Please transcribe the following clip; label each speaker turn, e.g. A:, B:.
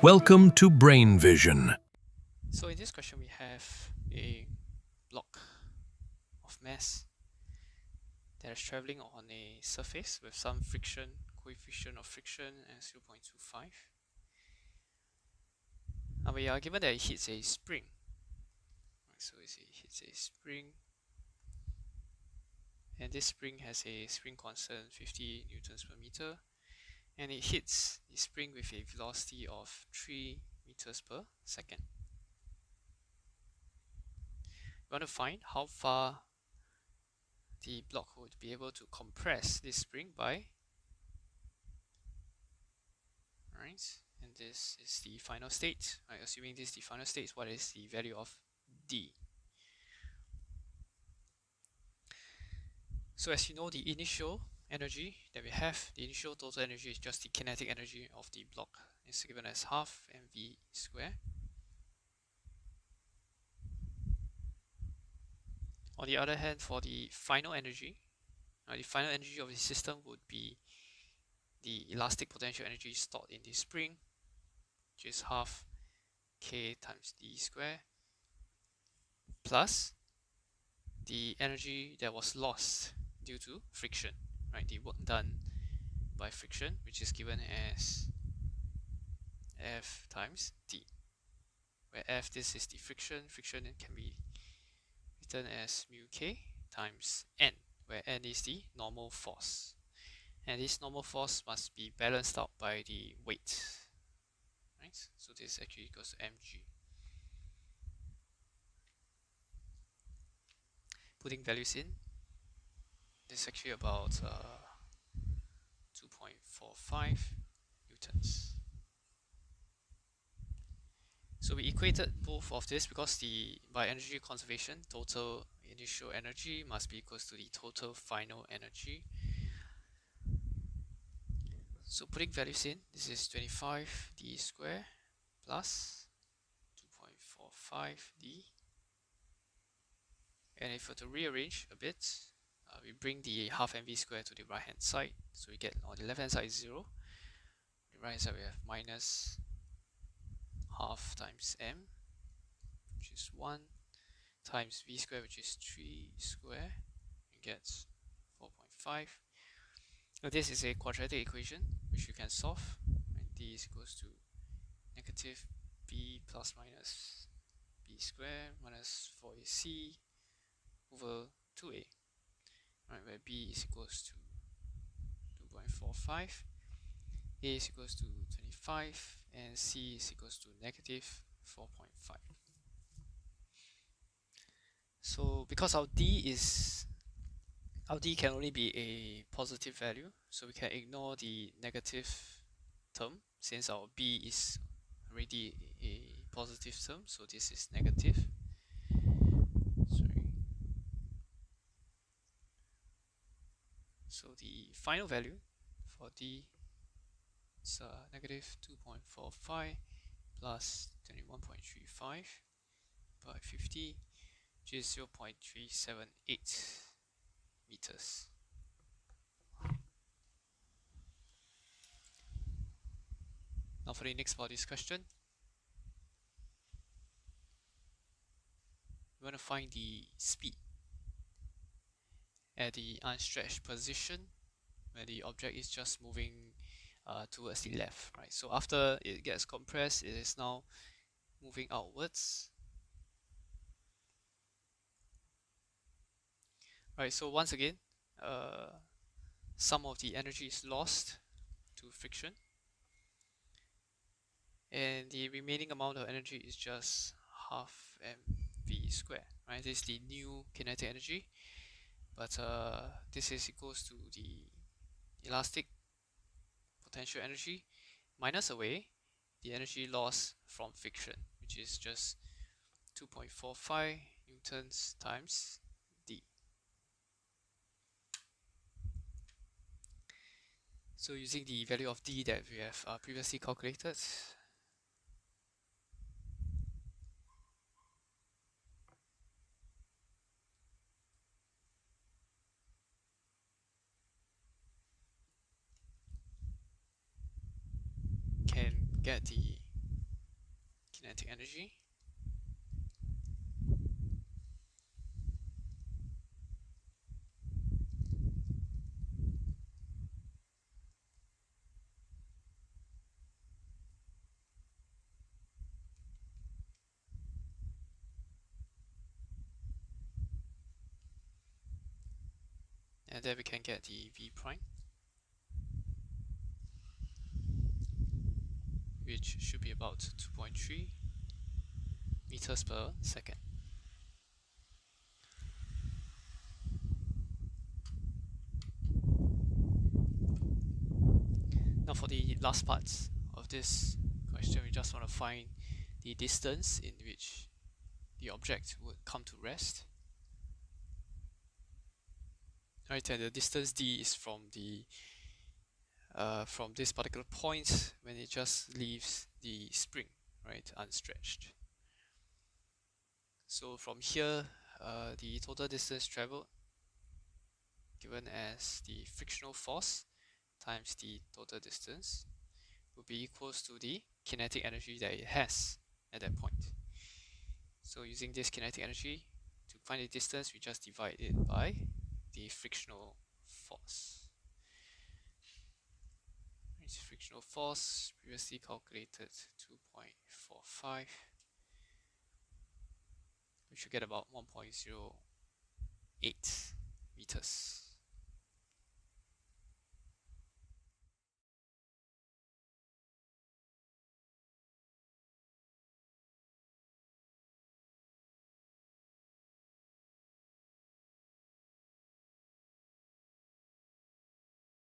A: Welcome to Brain Vision.
B: So in this question we have a block of mass that is traveling on a surface with some friction, coefficient of friction as 0.25. Now we are given that it hits a spring. So it hits a spring, and this spring has a spring constant 50 newtons per meter, and it hits the spring with a velocity of 3 meters per second. We want to find how far the block would be able to compress this spring by. Right, and this is the final state. Right, assuming this is the final state, what is the value of d? So as you know, the initial energy that we have, the initial total energy is just the kinetic energy of the block. It's given as half mv square. On the other hand, for the final energy of the system would be the elastic potential energy stored in the spring, which is half k times d square, plus the energy that was lost due to friction, right? The work done by friction, which is given as F times D, where F, this is the friction can be written as mu k times N, where N is the normal force. And this normal force must be balanced out by the weight, right? So this actually equals to mg. Putting values in, this is actually about 2.45 newtons. So we equated both of this because by energy conservation, total initial energy must be equals to the total final energy. So putting values in, this is 25 d square plus 2.45 d. And if we were to rearrange a bit, we bring the half mv square to the right hand side. So we get on the left hand side is 0. On the right hand side we have minus half times m, which is 1, times v square, which is 3 square, and gets 4.5. Now this is a quadratic equation which you can solve. Right? D is equals to negative b plus minus b square minus 4ac over 2a, right, where b is equals to 2.45, a is equals to 25, and c is equals to negative 4.5. So because our d can only be a positive value, so we can ignore the negative term since our b is already a positive term, so this is negative. Sorry. So the final value for d is negative 2.45 plus 21.35 by 50, which is 0.378 meters. Now for the next part of this question, we want to find the speed at the unstretched position where the object is just moving towards the left, right? So after it gets compressed, it is now moving outwards. Right, so once again, some of the energy is lost to friction, and the remaining amount of energy is just half mv square, right? This is the new kinetic energy, but this is equals to the elastic potential energy minus away the energy lost from friction, which is just 2.45 newtons times d. So using the value of d that we have previously calculated, can get the kinetic energy. And then we can get the V prime, which should be about 2.3 meters per second. Now for the last part of this question, we just want to find the distance in which the object would come to rest. Right, and the distance d is from this particular point when it just leaves the spring, right, unstretched. So from here, the total distance traveled, given as the frictional force times the total distance, will be equals to the kinetic energy that it has at that point. So using this kinetic energy, to find the distance, we just divide it by the frictional force. Its frictional force previously calculated 2.45. We should get about 1.08 meters.